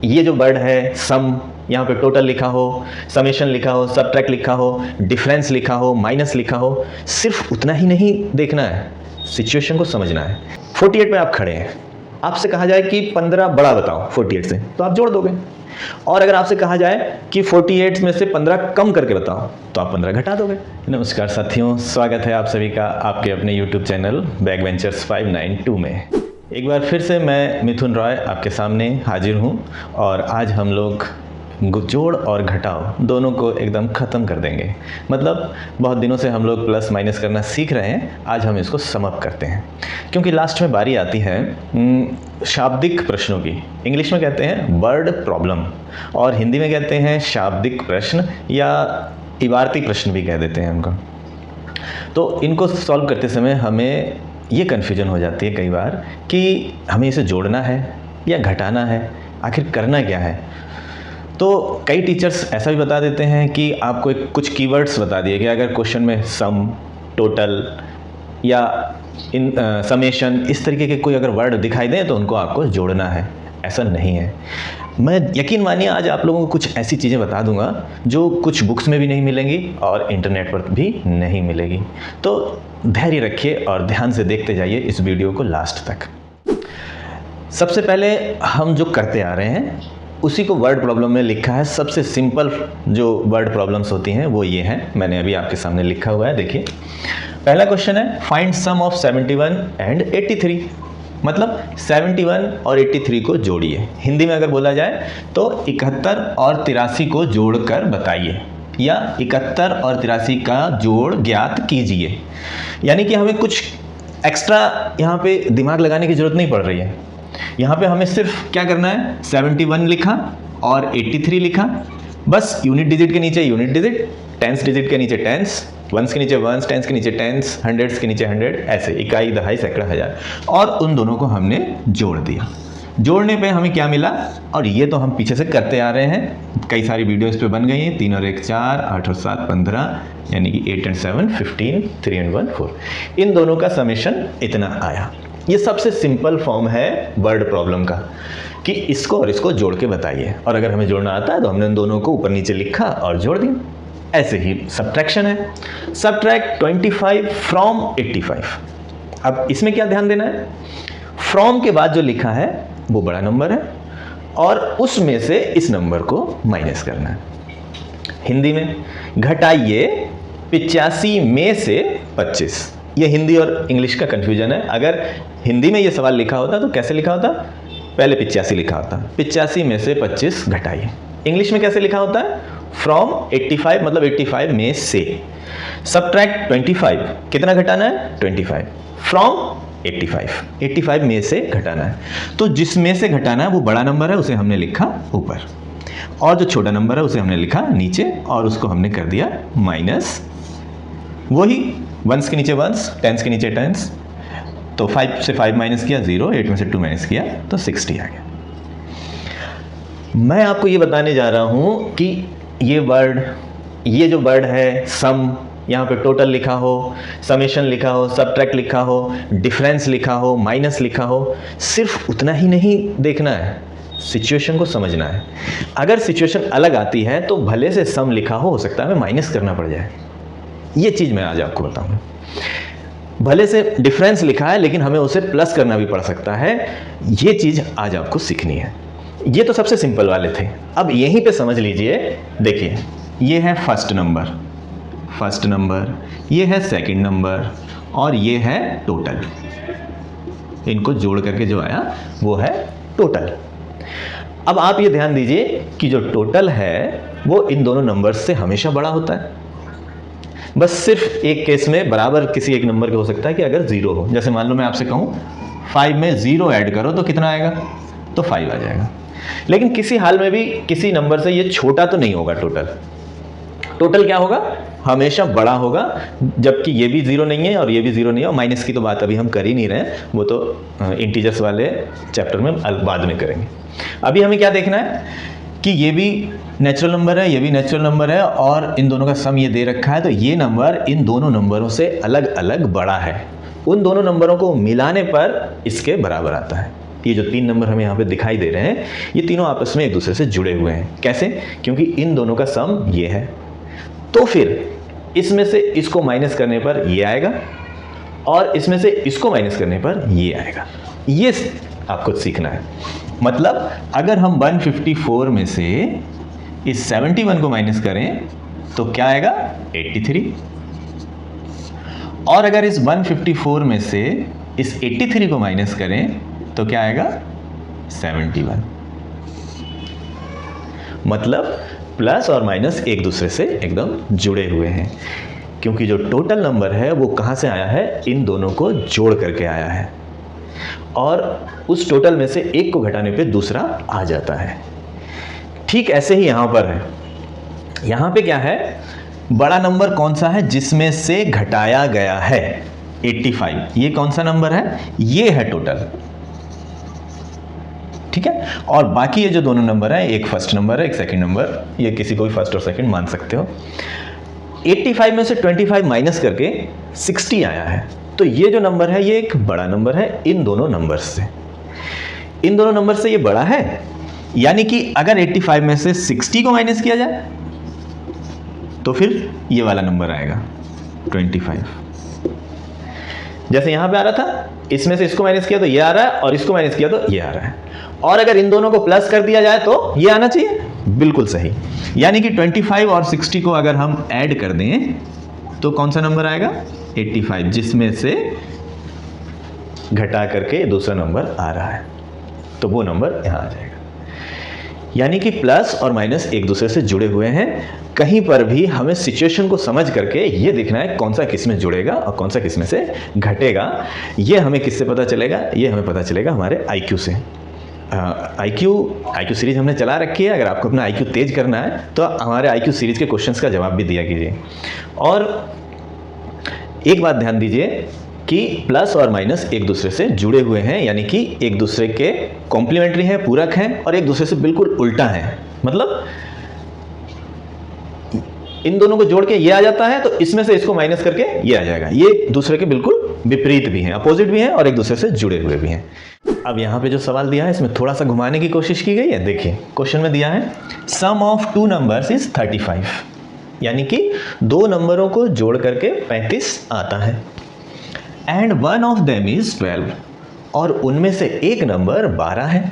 ये जो वर्ड है सम, यहाँ पे टोटल लिखा हो, समेशन लिखा हो, सबट्रैक्ट लिखा हो, डिफरेंस लिखा हो, माइनस लिखा हो, सिर्फ उतना ही नहीं देखना है, सिचुएशन को समझना है। 48 पे आप खड़े हैं, आपसे कहा जाए कि 15 बड़ा बताओ 48 से, तो आप जोड़ दोगे। और अगर आपसे कहा जाए कि 48 में से 15 कम करके बताओ, तो आप 15 घटा दोगे। नमस्कार साथियों, स्वागत है आप सभी का आपके अपने YouTube चैनल बैकवेंचर्स 592 में। एक बार फिर से मैं मिथुन रॉय आपके सामने हाजिर हूँ और आज हम लोग जोड़ और घटाव दोनों को एकदम ख़त्म कर देंगे। मतलब बहुत दिनों से हम लोग प्लस माइनस करना सीख रहे हैं, आज हम इसको सम अप करते हैं। क्योंकि लास्ट में बारी आती है शाब्दिक प्रश्नों की। इंग्लिश में कहते हैं वर्ड प्रॉब्लम और हिंदी में कहते हैं शाब्दिक प्रश्न या इबारती प्रश्न भी कह देते हैं उनको। तो इनको सॉल्व करते समय हमें ये कन्फ्यूजन हो जाती है कई बार कि हमें इसे जोड़ना है या घटाना है, आखिर करना क्या है। तो कई टीचर्स ऐसा भी बता देते हैं कि आपको कुछ कीवर्ड्स बता दिए कि अगर क्वेश्चन में सम, टोटल या इन समेशन इस तरीके के कोई अगर वर्ड दिखाई दें तो उनको आपको जोड़ना है। ऐसा नहीं है। मैं यकीन मानिए आज आप लोगों को कुछ ऐसी चीज़ें बता दूंगा जो कुछ बुक्स में भी नहीं मिलेंगी और इंटरनेट पर भी नहीं मिलेगी। तो धैर्य रखिए और ध्यान से देखते जाइए इस वीडियो को लास्ट तक। सबसे पहले हम जो करते आ रहे हैं उसी को वर्ड प्रॉब्लम में लिखा है। सबसे सिंपल जो वर्ड प्रॉब्लम्स होती हैं वो ये हैं, मैंने अभी आपके सामने लिखा हुआ है, देखिए। पहला क्वेश्चन है फाइंड सम ऑफ 71 एंड 83। मतलब 71 और 83 को जोड़िए। हिंदी में अगर बोला जाए तो 71 और 83 को जोड़कर बताइए या 71 और 83 का जोड़ ज्ञात कीजिए। यानी कि हमें कुछ एक्स्ट्रा यहाँ पे दिमाग लगाने की जरूरत नहीं पड़ रही है। यहाँ पे हमें सिर्फ क्या करना है, 71 लिखा और 83 लिखा, बस यूनिट डिजिट के नीचे यूनिट डिजिट, टेंस डिजिट के नीचे टेंस, वंस के नीचे वंस, टेंस के नीचे टेंस, हंड्रेड्स के नीचे हंड्रेड, ऐसे इकाई, दहाई, सैकड़ा, हजार, और उन दोनों को हमने जोड़ दिया। जोड़ने पे हमें क्या मिला, और ये तो हम पीछे से करते आ रहे हैं, कई सारी वीडियोस पे बन गई हैं। 3 और 1 4, 8 और 7 15, यानी कि 8 और 7 15, 3 और 1 4। इन दोनों का समेशन इतना आया। ये सबसे सिंपल फॉर्म है वर्ड प्रॉब्लम का कि इसको और इसको जोड़ के बताइए। और अगर हमें जोड़ना आता है तो हमने इन दोनों को ऊपर नीचे लिखा और जोड़ दिया। ऐसे ही सब्ट्रैक्शन है, सब्ट्रैक्ट 25 फ्रॉम 85। अब इसमें क्या ध्यान देना है, फ्रॉम के बाद जो लिखा है वो बड़ा नंबर है और उसमें से इस नंबर को माइनस करना है। हिंदी में घटाइए 85 में से 25। ये हिंदी और इंग्लिश का कंफ्यूजन है। अगर हिंदी में ये सवाल लिखा होता तो कैसे लिखा होता, पहले 85 लिखा होता, 85 में से 25 घटाइए। इंग्लिश में कैसे लिखा होता है, फ्रॉम 85 मतलब 85 में से, सब्ट्रैक्ट 25, कितना घटाना है 25, फ्रॉम 85 में से घटाना है। तो जिसमें से घटाना है वो बड़ा नंबर है, उसे हमने लिखा ऊपर, और जो छोटा नंबर है उसे हमने लिखा नीचे, और उसको हमने कर दिया माइनस। वही वंस के नीचे वंस, टेंस के नीचे टेंस, तो 5 से 5 माइनस किया 0, 8 में से 2 माइनस किया तो 60 आ गया। मैं आपको ये बताने जा रहा हूं कि ये जो वर्ड है सम, यहाँ पे टोटल लिखा हो, समेशन लिखा हो, सबट्रैक्ट लिखा हो, डिफरेंस लिखा हो, माइनस लिखा हो, सिर्फ उतना ही नहीं देखना है, सिचुएशन को समझना है। अगर सिचुएशन अलग आती है तो भले से सम लिखा हो सकता है हमें माइनस करना पड़ जाए। ये चीज़ मैं आज आपको बताऊंगा। भले से डिफरेंस लिखा है लेकिन हमें उसे प्लस करना भी पड़ सकता है। ये चीज़ आज आपको सीखनी है। ये तो सबसे सिंपल वाले थे। अब यहीं पे समझ लीजिए, देखिए ये है फर्स्ट नंबर, ये है सेकंड नंबर और ये है टोटल। इनको जोड़ करके जो आया वो है टोटल। अब आप ये ध्यान दीजिए कि जो टोटल है वो इन दोनों नंबर्स से हमेशा बड़ा होता है। बस सिर्फ एक केस में बराबर किसी एक नंबर के हो सकता है कि अगर 0 हो। जैसे मान लो मैं आपसे कहूँ 5 में 0 ऐड करो तो कितना आएगा, तो 5 आ जाएगा। लेकिन किसी हाल में भी किसी नंबर से ये छोटा तो नहीं होगा। टोटल क्या होगा, हमेशा बड़ा होगा, जबकि ये भी 0 नहीं है और ये भी 0 नहीं है। और माइनस की तो बात अभी हम कर ही नहीं रहे हैं, वो तो इंटीजर्स वाले चैप्टर में बाद में करेंगे। अभी हमें क्या देखना है कि ये भी नेचुरल नंबर है, ये भी नेचुरल नंबर है, और इन दोनों का सम ये दे रखा है, तो ये नंबर इन दोनों नंबरों से अलग अलग बड़ा है। उन दोनों नंबरों को मिलाने पर इसके बराबर आता है। ये जो 3 नंबर हमें यहाँ पे दिखाई दे रहे हैं, ये तीनों आपस में एक दूसरे से जुड़े हुए हैं। कैसे? क्योंकि इन दोनों का सम ये है, तो फिर इसमें से इसको माइनस करने पर ये आएगा और इसमें से इसको माइनस करने पर ये आएगा। ये आपको सीखना है। मतलब अगर हम 154 में से इस 71 को माइनस करें तो क्या आएगा? 83। और अगर इस 154 में से इस 83 को माइनस करें तो क्या आएगा? 71। मतलब प्लस और माइनस एक दूसरे से एकदम जुड़े हुए हैं, क्योंकि जो टोटल नंबर है वो कहाँ से आया है? इन दोनों को जोड़ करके आया है, और उस टोटल में से एक को घटाने पे दूसरा आ जाता है। ठीक ऐसे ही यहां पर है। यहां पे क्या है? बड़ा नंबर कौन सा है जिसमें से घटाया गया है? 85। ये कौन सा नंबर है? ये है टोटल। ठीक है। और बाकी ये जो दोनों नंबर है, एक फर्स्ट नंबर है, एक सेकंड नंबर, ये किसी को भी फर्स्ट और सेकंड मान सकते हो। 85 में से 25 माइनस करके 60 आया है, तो ये जो नंबर है ये एक बड़ा नंबर है इन दोनों नंबर से। इन दोनों नंबर से ये बड़ा है, यानी कि अगर 85 में से 60 को माइनस किया जाए तो फिर ये वाला नंबर आएगा 25। जैसे यहां पे आ रहा था, इसमें से इसको माइनस किया तो ये आ रहा है, और इसको माइनस किया तो ये आ रहा है। और अगर इन दोनों को प्लस कर दिया जाए तो ये आना चाहिए। बिल्कुल सही। यानी कि 25 और 60 को अगर हम ऐड कर दें तो कौन सा नंबर आएगा? 85, जिसमें से घटा करके दूसरा नंबर आ रहा है, तो वो नंबर यहां आ जाएगा। यानी कि प्लस और माइनस एक दूसरे से जुड़े हुए हैं। कहीं पर भी हमें सिचुएशन को समझ करके ये देखना है कौन सा किस में जुड़ेगा और कौन सा किस में से घटेगा। ये हमें किससे पता चलेगा? ये हमें पता चलेगा हमारे IQ से। IQ सीरीज हमने चला रखी है। अगर आपको अपना IQ तेज करना है तो हमारे IQ सीरीज के क्वेश्चंस का जवाब भी दिया कीजिए। और एक बात ध्यान दीजिए कि प्लस और माइनस एक दूसरे से जुड़े हुए हैं, यानी कि एक दूसरे के कॉम्प्लीमेंट्री हैं, पूरक हैं, और एक दूसरे से बिल्कुल उल्टा है। मतलब इन दोनों को जोड़ के ये आ जाता है तो इसमें से इसको माइनस करके ये आ जाएगा। ये दूसरे के बिल्कुल विपरीत भी हैं, अपोजिट भी हैं, और एक दूसरे से जुड़े हुए भी हैं। अब यहाँ पे जो सवाल दिया है इसमें थोड़ा सा घुमाने की कोशिश की गई है। देखिए क्वेश्चन में दिया है सम ऑफ 2 नंबर्स इज 35, यानी कि 2 नंबरों को जोड़ करके 35 आता है। And one of them is 12, और उनमें से एक नंबर 12 है।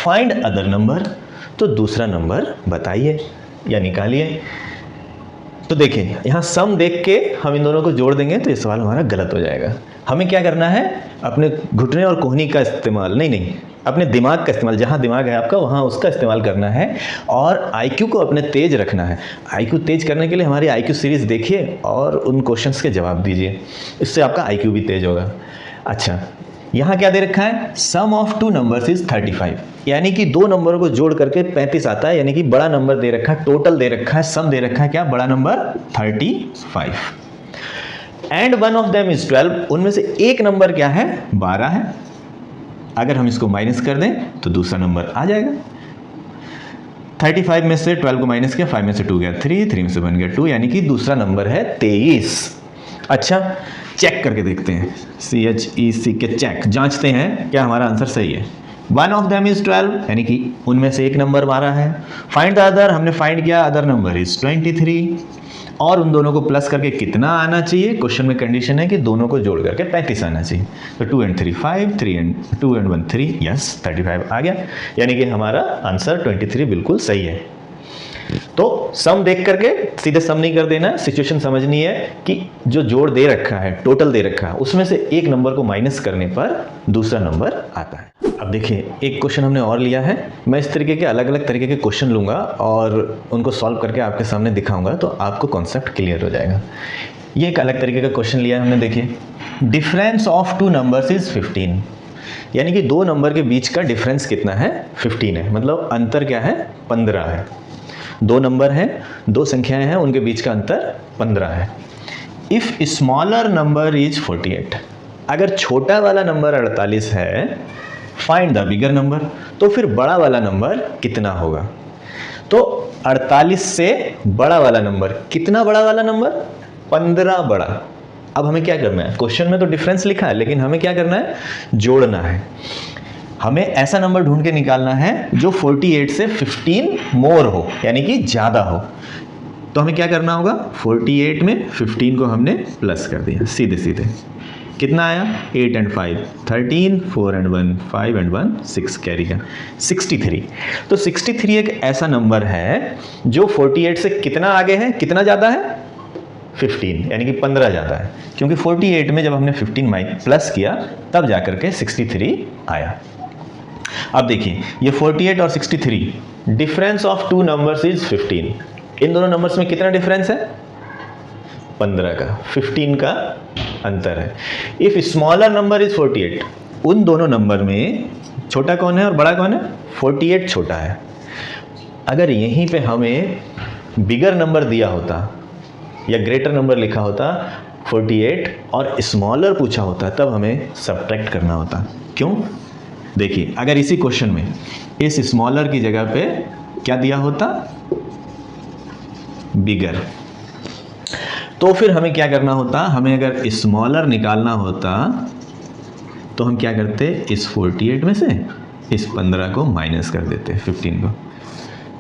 फाइंड अदर नंबर, तो दूसरा नंबर बताइए या निकालिए। तो देखिए यहाँ सम देख के हम इन दोनों को जोड़ देंगे तो ये सवाल हमारा गलत हो जाएगा। हमें क्या करना है? अपने घुटने और कोहनी का इस्तेमाल, नहीं, अपने दिमाग का इस्तेमाल। जहाँ दिमाग है आपका वहाँ उसका इस्तेमाल करना है, और IQ को अपने तेज रखना है। IQ तेज करने के लिए हमारी IQ सीरीज देखिए और उन क्वेश्चंस के जवाब दीजिए, इससे आपका IQ भी तेज होगा। अच्छा, यहाँ क्या दे रखा है? सम ऑफ 2 नंबर्स इज 35, यानी कि 2 नंबरों को जोड़ करके 35 आता है, यानी कि बड़ा नंबर दे रखा है, टोटल दे रखा है, सम दे रखा है क्या? बड़ा number 35। And one of them is 12, उनमें से एक नंबर क्या है? 12 है। अगर हम इसको माइनस कर दें तो दूसरा नंबर आ जाएगा। 35 में से 12 को माइनस किया, 5 में से 2 गया 3 में से 1 गया 2, यानी कि दूसरा नंबर है 23। अच्छा, चेक करके देखते हैं, CHEC के चेक, जांचते हैं क्या हमारा आंसर सही है। वन ऑफ देम इज 12, यानी कि उनमें से एक नंबर 12 है। फाइंड द अदर, हमने फाइंड किया, अदर नंबर इज 23, और उन दोनों को प्लस करके कितना आना चाहिए? क्वेश्चन में कंडीशन है कि दोनों को जोड़ करके 35 आना चाहिए। तो 2 and 3 5, 2 and 1 3, यस 35 आ गया, यानी कि हमारा आंसर 23 बिल्कुल सही है। तो सम देख करके सीधे सम नहीं कर देना, सिचुएशन समझनी है कि जो जोड़ दे रखा है, टोटल दे रखा है, उसमें से एक नंबर को माइनस करने पर दूसरा नंबर आता है। अब देखिए एक क्वेश्चन हमने और लिया है। मैं इस तरीके के अलग अलग तरीके के क्वेश्चन लूँगा और उनको सॉल्व करके आपके सामने दिखाऊंगा, तो आपको कॉन्सेप्ट क्लियर हो जाएगा। ये एक अलग तरीके का क्वेश्चन लिया है हमने। देखिए, डिफरेंस ऑफ 2 नंबर्स इज 15, यानी कि 2 नंबर के बीच का डिफरेंस कितना है? 15 है। मतलब अंतर क्या है? 15 है। 2 नंबर हैं, 2 संख्याएं हैं, उनके बीच का अंतर 15 है। इफ स्मॉलर नंबर इज 48, अगर छोटा वाला नंबर 48 है, फाइंड द बिगर नंबर, तो फिर बड़ा वाला नंबर कितना होगा? तो 48 से बड़ा वाला नंबर, कितना बड़ा वाला नंबर? 15 बड़ा। अब हमें क्या करना है? क्वेश्चन में तो डिफरेंस लिखा है, लेकिन हमें क्या करना है? जोड़ना है। हमें ऐसा नंबर ढूंढ के निकालना है जो 48 से 15 मोर हो, यानी कि ज़्यादा हो। तो हमें क्या करना होगा, 48 में 15 को हमने प्लस कर दिया सीधे सीधे। कितना आया, 8 and 5 13, 4 and 1 5 and 1 6 कैरी का 63। तो 63 एक ऐसा नंबर है जो 48 से कितना आगे है, कितना ज़्यादा है, 15, यानी कि 15 ज़्यादा है, क्योंकि 48 में जब हमने 15 प्लस किया तब जाकर के 63 आया। अब देखिए ये 48 और 63, difference of two numbers is 15। इन दोनों नंबर्स में कितना डिफरेंस है, 15 का, 15 का अंतर है। इफ स्मॉलर नंबर इज 48, उन दोनों नंबर में छोटा कौन है और बड़ा कौन है, 48 छोटा है। अगर यहीं पे हमें बिगर नंबर दिया होता या ग्रेटर नंबर लिखा होता 48 और स्मॉलर पूछा होता, तब हमें सब्ट्रैक्ट करना होता। क्यों, देखिए अगर इसी क्वेश्चन में इस स्मॉलर की जगह पे क्या दिया होता, बिगर, तो फिर हमें क्या करना होता, हमें अगर स्मॉलर निकालना होता तो हम क्या करते, इस 48 में से इस 15 को माइनस कर देते 15 को,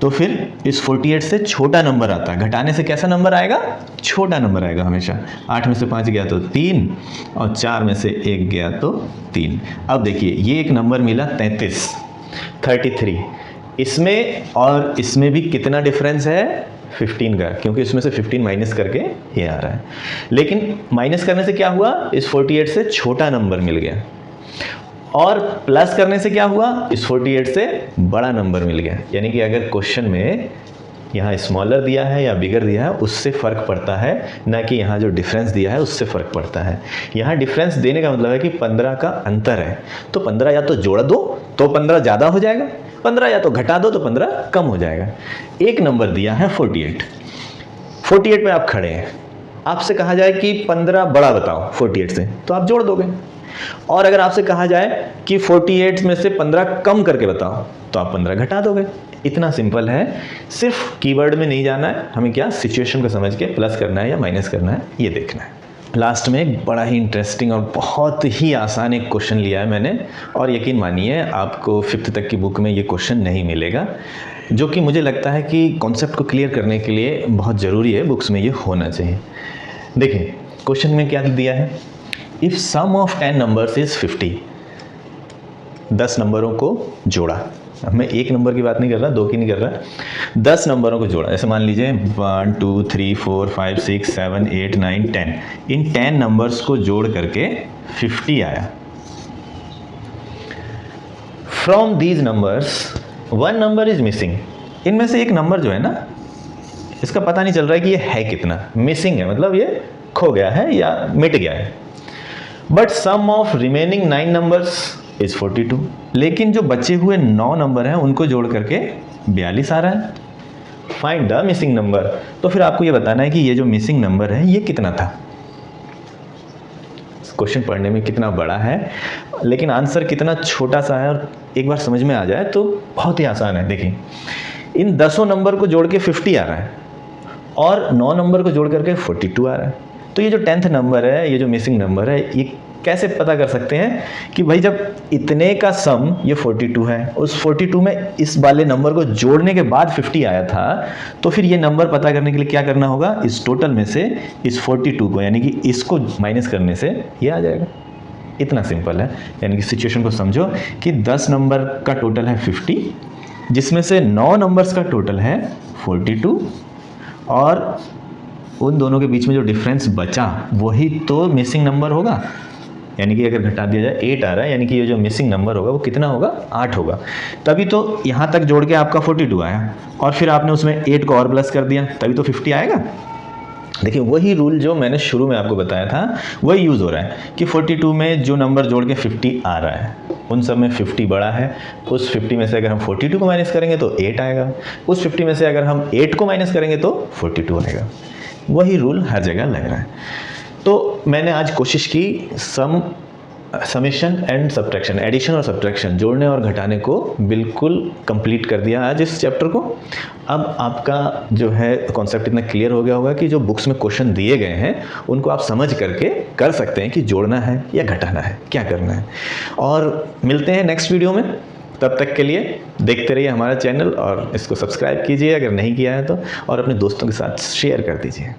तो फिर इस 48 से छोटा नंबर आता है। घटाने से कैसा नंबर आएगा, छोटा नंबर आएगा हमेशा। 8 में से 5 गया तो 3 और 4 में से 1 गया तो 3। अब देखिए ये एक नंबर मिला 33, इसमें और इसमें भी कितना डिफरेंस है, 15 का, क्योंकि इसमें से 15 माइनस करके ये आ रहा है। लेकिन माइनस करने से क्या हुआ, इस 48 से छोटा नंबर मिल गया, और प्लस करने से क्या हुआ, इस 48 से बड़ा नंबर मिल गया। यानी कि अगर क्वेश्चन में यहाँ स्मॉलर दिया है या बिगर दिया है उससे फ़र्क पड़ता है, ना कि यहाँ जो डिफरेंस दिया है उससे फ़र्क पड़ता है। यहाँ डिफरेंस देने का मतलब है कि 15 का अंतर है, तो 15 या तो जोड़ दो तो 15 ज़्यादा हो जाएगा, 15 या तो घटा दो तो 15 कम हो जाएगा। एक नंबर दिया है 48 पे आप खड़े हैं, आपसे कहा जाए कि 15 बड़ा बताओ 48 से, तो आप जोड़ दोगे। और अगर आपसे कहा जाए कि 48 में से 15 कम करके बताओ, तो आप 15 घटा दोगे। इतना सिंपल है, सिर्फ कीवर्ड में नहीं जाना है, हमें क्या सिचुएशन को समझ के प्लस करना है या माइनस करना है ये देखना है। लास्ट में एक बड़ा ही इंटरेस्टिंग और बहुत ही आसान एक क्वेश्चन लिया है मैंने, और यकीन मानिए आपको 5th तक की बुक में ये क्वेश्चन नहीं मिलेगा, जो कि मुझे लगता है कि कॉन्सेप्ट को क्लियर करने के लिए बहुत ज़रूरी है, बुक्स में ये होना चाहिए। देखिए क्वेश्चन में क्या दिया है, if sum of 10 numbers is 50, 10 नंबरों को जोड़ा। अब मैं एक नंबर की बात नहीं कर रहा, 2 की नहीं कर रहा, 10 नंबरों को जोड़ा। जैसे मान लीजिए 1 2 3 4 5 6 7 8 9 10, इन 10 नंबर्स को जोड़ करके 50 आया। From these numbers 1 number is missing, इनमें से एक नंबर जो है ना, इसका पता नहीं चल रहा है कि ये है कितना, मिसिंग है, मतलब ये खो गया है या मिट गया है। But sum of remaining 9 numbers is 42, लेकिन जो बचे हुए 9 नंबर हैं उनको जोड़ करके 42 आ रहा है। फाइंड द मिसिंग नंबर, तो फिर आपको ये बताना है कि ये जो मिसिंग नंबर है ये कितना था। क्वेश्चन पढ़ने में कितना बड़ा है, लेकिन आंसर कितना छोटा सा है, और एक बार समझ में आ जाए तो बहुत ही आसान है। देखिए इन 10 नंबर को जोड़ के 50 आ रहा है और 9 नंबर को जोड़ करके 42 आ रहा है। तो ये जो 10th नंबर है, ये जो मिसिंग नंबर है, ये कैसे पता कर सकते हैं कि भाई जब इतने का सम ये 42 है, उस 42 में इस वाले नंबर को जोड़ने के बाद 50 आया था, तो फिर ये नंबर पता करने के लिए क्या करना होगा, इस टोटल में से इस 42 को यानी कि इसको माइनस करने से ये आ जाएगा। इतना सिंपल है। यानी कि सिचुएशन को समझो कि 10 नंबर का टोटल है 50, जिसमें से 9 नंबर्स का टोटल है 42, और उन दोनों के बीच में जो डिफरेंस बचा वही तो मिसिंग नंबर होगा। यानी कि अगर घटा दिया जाए 8 आ रहा है, यानी कि ये जो मिसिंग नंबर होगा वो कितना होगा, 8 होगा। तभी तो यहाँ तक जोड़ के आपका 42 आया, और फिर आपने उसमें 8 को और प्लस कर दिया, तभी तो 50 आएगा। देखिए वही रूल जो मैंने शुरू में आपको बताया था वही यूज़ हो रहा है कि 42 में जो नंबर जोड़ के 50 आ रहा है उन सब में 50 बड़ा है। उस 50 में से अगर हम 42 को माइनस करेंगे तो 8 आएगा, उस 50 में से अगर हम 8 को माइनस करेंगे तो 42 आएगा। वही रूल हर जगह लग रहा है। तो मैंने आज कोशिश की सम समेशन एंड सब्ट्रैक्शन, एडिशन और सब्ट्रैक्शन, जोड़ने और घटाने को बिल्कुल कंप्लीट कर दिया आज इस चैप्टर को। अब आपका जो है कॉन्सेप्ट इतना क्लियर हो गया होगा कि जो बुक्स में क्वेश्चन दिए गए हैं उनको आप समझ करके कर सकते हैं कि जोड़ना है या घटाना है, क्या करना है। और मिलते हैं नेक्स्ट वीडियो में, तब तक के लिए देखते रहिए हमारा चैनल और इसको सब्सक्राइब कीजिए अगर नहीं किया है तो, और अपने दोस्तों के साथ शेयर कर दीजिए।